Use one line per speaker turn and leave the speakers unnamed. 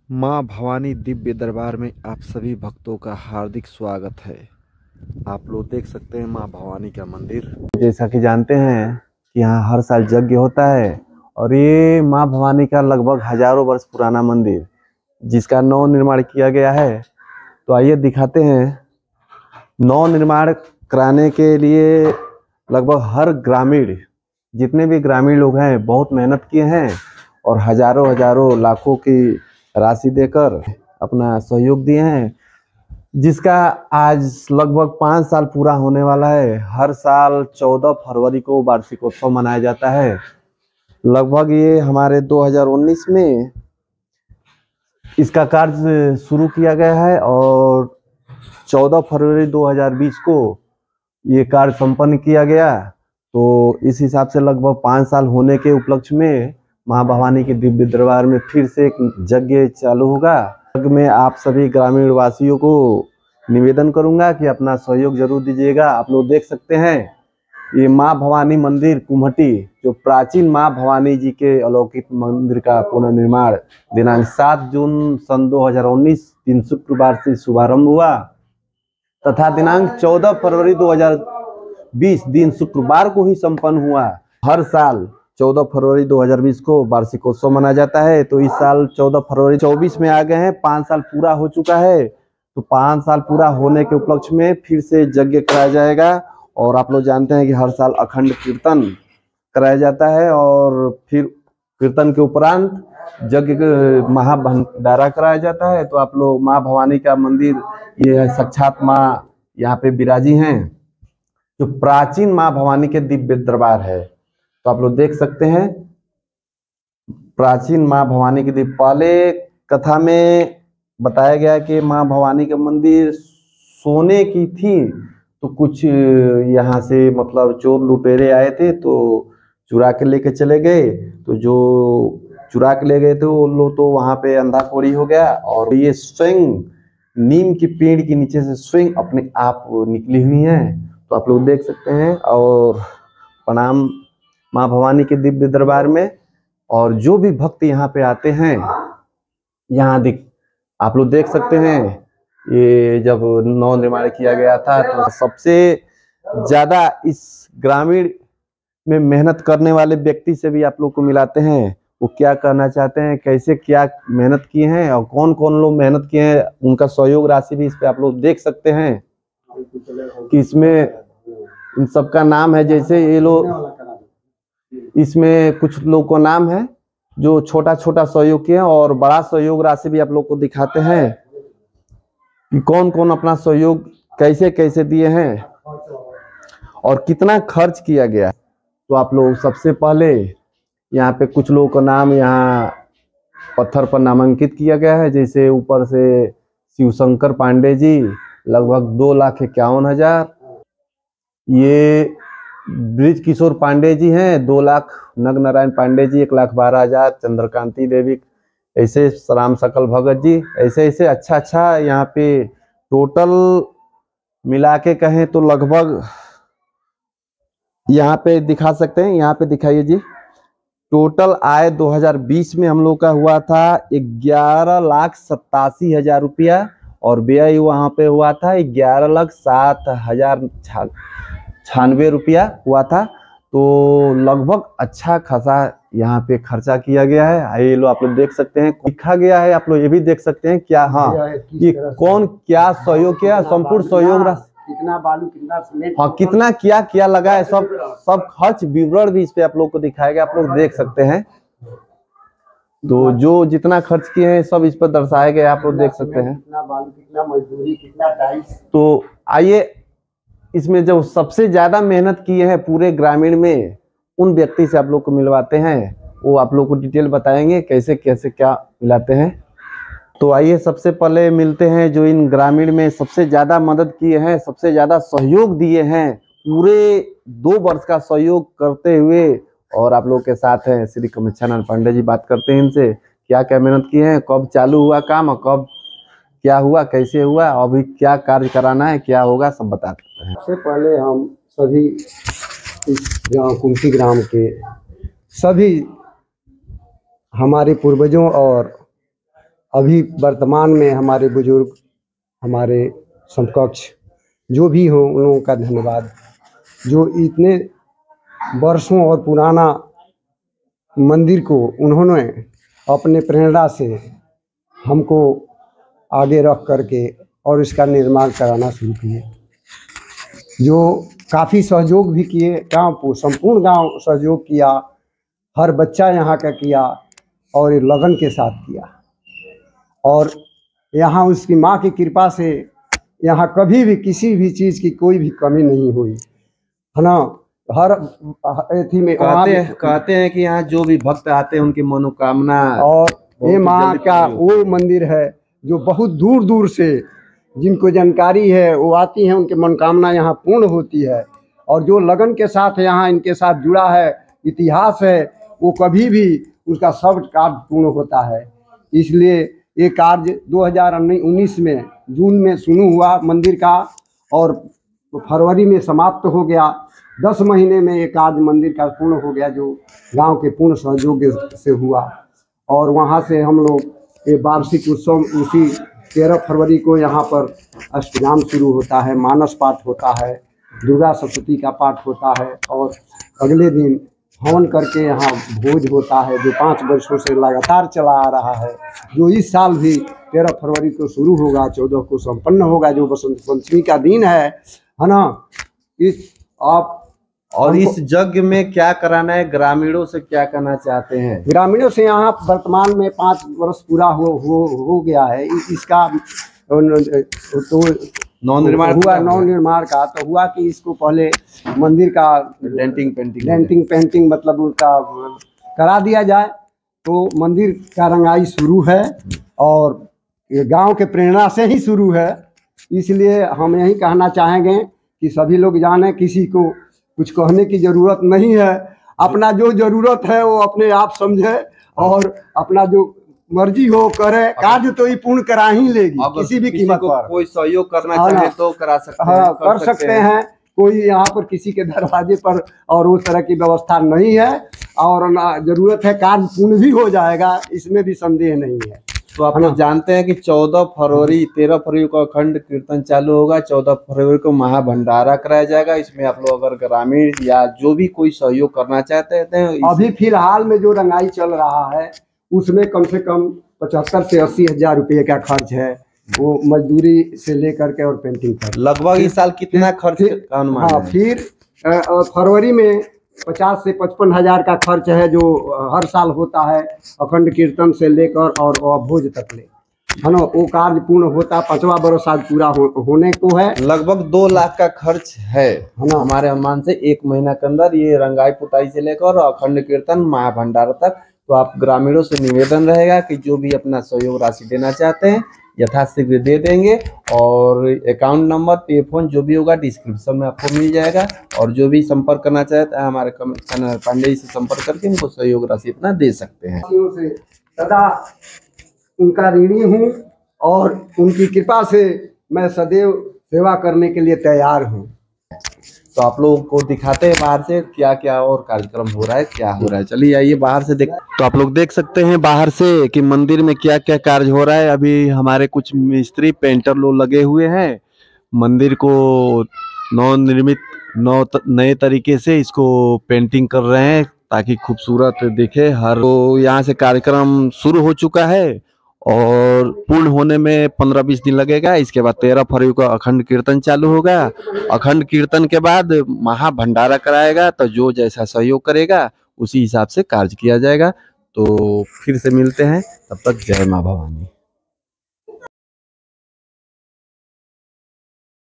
माँ भवानी दिव्य दरबार में आप सभी भक्तों का हार्दिक स्वागत है। आप लोग देख सकते हैं माँ भवानी का मंदिर। जैसा कि जानते हैं कि यहाँ हर साल यज्ञ होता है और ये माँ भवानी का लगभग हजारों वर्ष पुराना मंदिर जिसका नव निर्माण किया गया है। तो आइए दिखाते हैं। नव निर्माण कराने के लिए लगभग हर ग्रामीण, जितने भी ग्रामीण लोग हैं, बहुत मेहनत किए हैं और हजारों हजारों लाखों की राशि देकर अपना सहयोग दिए हैं, जिसका आज लगभग 5 साल पूरा होने वाला है। हर साल 14 फरवरी को वार्षिकोत्सव मनाया जाता है। लगभग ये हमारे 2019 में इसका कार्य शुरू किया गया है और 14 फरवरी 2020 को ये कार्य संपन्न किया गया। तो इस हिसाब से लगभग 5 साल होने के उपलक्ष्य में माँ भवानी के दिव्य दरबार में फिर से एक यज्ञ चालू होगा। यज्ञ में आप सभी ग्रामीण वासियों को निवेदन करूंगा कि अपना सहयोग जरूर दीजिएगा। आप लोग देख सकते हैं ये माँ भवानी मंदिर कुम्हटी, जो प्राचीन माँ भवानी जी के अलौकिक मंदिर का पुनर्निर्माण दिनांक 7 जून सन 2019 दिन शुक्रवार से शुभारंभ हुआ तथा दिनांक 14 फरवरी 2020 दिन शुक्रवार को ही संपन्न हुआ। हर साल 14 फरवरी 2020 को वार्षिकोत्सव मनाया जाता है। तो इस साल 14 फरवरी 24 में आ गए हैं, 5 साल पूरा हो चुका है। तो 5 साल पूरा होने के उपलक्ष्य में फिर से यज्ञ कराया जाएगा। और आप लोग जानते हैं कि हर साल अखंड कीर्तन कराया जाता है और फिर कीर्तन के उपरांत यज्ञ महाभंडारा कराया जाता है। तो आप लोग माँ भवानी का मंदिर, ये है साक्षात माँ यहाँ पे विराजी हैं, जो प्राचीन माँ भवानी के दिव्य दरबार है। तो आप लोग देख सकते हैं प्राचीन माँ भवानी की दिव्य। पहले कथा में बताया गया कि माँ भवानी का मंदिर सोने की थी, तो कुछ यहाँ से मतलब चोर लुटेरे आए थे तो चुरा के लेके चले गए। तो जो चुरा के ले गए थे वो लोग तो वहाँ पे अंधा कोड़ी हो गया और ये स्वयं नीम की पेड़ के नीचे से स्वयं अपने आप निकली हुई हैं। तो आप लोग देख सकते हैं। और प्रणाम माँ भवानी के दिव्य दरबार में। और जो भी भक्त यहाँ पे आते हैं, यहाँ आप लोग देख सकते हैं, ये जब नव निर्माण किया गया था तो सबसे ज्यादा इस ग्रामीण में मेहनत करने वाले व्यक्ति से भी आप लोग को मिलाते हैं। वो क्या करना चाहते हैं, कैसे क्या मेहनत किए हैं और कौन कौन लोग मेहनत किए हैं, उनका सहयोग राशि भी इस पे आप लोग देख सकते हैं कि इसमें इन सबका नाम है। जैसे ये लोग, इसमें कुछ लोग का नाम है जो छोटा छोटा सहयोग किए हैं और बड़ा सहयोग राशि भी आप लोग को दिखाते हैं कि कौन कौन अपना सहयोग कैसे कैसे दिए हैं और कितना खर्च किया गया। तो आप लोग सबसे पहले यहाँ पे कुछ लोगों का नाम यहाँ पत्थर पर नामांकित किया गया है। जैसे ऊपर से शिवशंकर पांडे जी लगभग 2,51,000। ये ब्रिज किशोर पांडे जी हैं 2 लाख। नग नारायण पांडे जी 1,12,000। चंद्रकांति देवी, ऐसे राम सकल भगत जी, ऐसे ऐसे अच्छा यहाँ पे टोटल मिला के कहें तो लगभग यहाँ पे दिखा सकते हैं। यहाँ पे दिखाइए जी। टोटल आय 2020 में हम लोग का हुआ था 11,87,000 रुपया और व्यय वहाँ पे हुआ था 11,07,096 रुपया हुआ था। तो लगभग अच्छा खासा यहाँ पे खर्चा किया गया है। ये लो आप लोग देख सकते हैं, लिखा गया है। आप लोग ये भी देख सकते हैं क्या, हाँ, कि कौन क्या सहयोग किया, संपूर्ण सहयोग कितना बालू, कितना सीमेंट, हाँ, कितना क्या क्या लगा है, सब खर्च विवरण भी इस पे आप लोग को दिखाया गया। आप लोग देख सकते हैं। तो जो जितना खर्च किए हैं सब इस पर दर्शाए गए, आप लोग देख सकते हैं। कितना बालू, कितना मजदूरी, कितना टाइल्स। तो आइए, इसमें जो सबसे ज्यादा मेहनत किए हैं पूरे ग्रामीण में, उन व्यक्ति से आप लोग को मिलवाते हैं। वो आप लोग को डिटेल बताएंगे कैसे कैसे क्या मिलाते हैं। तो आइए सबसे पहले मिलते हैं जो इन ग्रामीण में सबसे ज्यादा मदद किए हैं, सबसे ज्यादा सहयोग दिए हैं, पूरे 2 वर्ष का सहयोग करते हुए। और आप लोग के साथ हैं श्री कमिच्छानंद पांडे जी। बात करते हैं इनसे, क्या क्या मेहनत किए हैं, कब चालू हुआ काम और कब क्या हुआ, कैसे हुआ, अभी क्या कार्य कराना है, क्या होगा, सब बताते हैं।
सबसे पहले हम सभी इस गाँव कुमटी ग्राम के सभी हमारे पूर्वजों और अभी वर्तमान में हमारे बुजुर्ग, हमारे समकक्ष जो भी हों, उन लोगों का धन्यवाद, जो इतने वर्षों और पुराना मंदिर को उन्होंने अपने प्रेरणा से हमको आगे रख करके और इसका निर्माण कराना शुरू किए, जो काफ़ी सहयोग भी किए। गांव को संपूर्ण गांव सहयोग किया, हर बच्चा यहाँ का किया और ये लगन के साथ किया। और यहाँ उसकी माँ की कृपा से यहाँ कभी भी किसी भी चीज़ की कोई भी कमी नहीं हुई, है ना। हर एथी में
कहते हैं कि यहाँ जो भी भक्त आते हैं उनकी मनोकामना,
और ये माँ का वो मंदिर है जो बहुत दूर दूर से जिनको जानकारी है वो आती हैं, उनकी मनोकामना यहाँ पूर्ण होती है। और जो लगन के साथ यहाँ इनके साथ जुड़ा है, इतिहास है, वो कभी भी उसका सब कार्य पूर्ण होता है। इसलिए ये कार्य 2019 में जून में शुरू हुआ मंदिर का और फरवरी में समाप्त हो गया। 10 महीने में ये कार्य मंदिर का पूर्ण हो गया, जो गांव के पूर्ण सहयोग से हुआ। और वहाँ से हम लोग ये वार्षिक उत्सव उसी 13 फरवरी को यहाँ पर अष्टयाम शुरू होता है, मानस पाठ होता है, दुर्गा सप्तशती का पाठ होता है और अगले दिन हवन करके यहाँ भोज होता है, जो 5 वर्षों से लगातार चला आ रहा है, जो इस साल भी 13 फरवरी को शुरू होगा, 14 को संपन्न होगा, जो बसंत पंचमी का दिन है ना। इस आप
और इस यज्ञ में क्या कराना है, ग्रामीणों से क्या करना चाहते हैं?
ग्रामीणों से यहाँ वर्तमान में 5 वर्ष पूरा हो गया है। इसका तो
नवनिर्माण
हुआ, नवनिर्माण का तो हुआ कि इसको पहले मंदिर का डेंटिंग पेंटिंग मतलब उनका करा दिया जाए, तो मंदिर का रंगाई शुरू है और ये गांव के प्रेरणा से ही शुरू है। इसलिए हम यही कहना चाहेंगे कि सभी लोग जाने, किसी को कुछ कहने की ज़रूरत नहीं है। अपना जो ज़रूरत है वो अपने आप समझे और अपना जो मर्जी हो करे, कार्य तो ये पूर्ण करा ही लेगी किसी भी कीमत पर। कोई
सहयोग करना चाहे तो करा सकते हैं,
कर सकते हैं। कोई यहाँ पर किसी के दरवाजे पर और उस तरह की व्यवस्था नहीं है और ना ज़रूरत है, कार्य पूर्ण भी हो जाएगा, इसमें भी संदेह नहीं है।
तो आप लोग जानते हैं कि 14 फरवरी 13 फरवरी को अखंड कीर्तन चालू होगा, 14 फरवरी को महाभंडारा कराया जाएगा। इसमें आप लोग अगर ग्रामीण या जो भी कोई सहयोग करना चाहते हैं,
अभी फिलहाल में जो रंगाई चल रहा है उसमें कम से कम 75 से 80 हजार रुपये का खर्च है, वो मजदूरी से लेकर के और पेंटिंग कर।
लगभग इस साल कितना खर्च का अनुमान है?
फिर फरवरी में 50 से 55 हजार का खर्च है, जो हर साल होता है अखंड कीर्तन से लेकर और भोज तक ले, है ना। वो कार्य पूर्ण होता, 5वां वर्ष आज पूरा होने को है।
लगभग 2 लाख का खर्च है ना हमारे अनुमान से। 1 महीना के अंदर ये रंगाई पुताई से लेकर अखंड कीर्तन महाभंडारा तक। तो आप ग्रामीणों से निवेदन रहेगा कि जो भी अपना सहयोग राशि देना चाहते हैं यथाशीघ्र दे देंगे, और अकाउंट नंबर, पे फोन जो भी होगा डिस्क्रिप्शन में आपको मिल जाएगा। और जो भी संपर्क करना चाहते हैं हमारे कमिश्नर पांडे जी से संपर्क करके उनको सहयोग राशि इतना दे सकते हैं।
से सदा उनका ऋणी हूँ और उनकी कृपा से मैं सदैव सेवा करने के लिए तैयार हूँ।
तो आप लोगों को दिखाते हैं बाहर से क्या क्या और कार्यक्रम हो रहा है, क्या हो रहा है। चलिए आइए बाहर से देख। तो आप लोग देख सकते हैं बाहर से कि मंदिर में क्या क्या कार्य हो रहा है। अभी हमारे कुछ मिस्त्री पेंटर लोग लगे हुए हैं, मंदिर को नए तरीके से इसको पेंटिंग कर रहे हैं ताकि खूबसूरत दिखे हर। तो यहाँ से कार्यक्रम शुरू हो चुका है और पूर्ण होने में 15-20 दिन लगेगा। इसके बाद 13 फरवरी को अखंड कीर्तन चालू होगा। अखंड कीर्तन के बाद महाभंडारा कराएगा, तो जो जैसा सहयोग करेगा उसी हिसाब से कार्य किया जाएगा। तो फिर से मिलते हैं, तब तक जय माँ भवानी।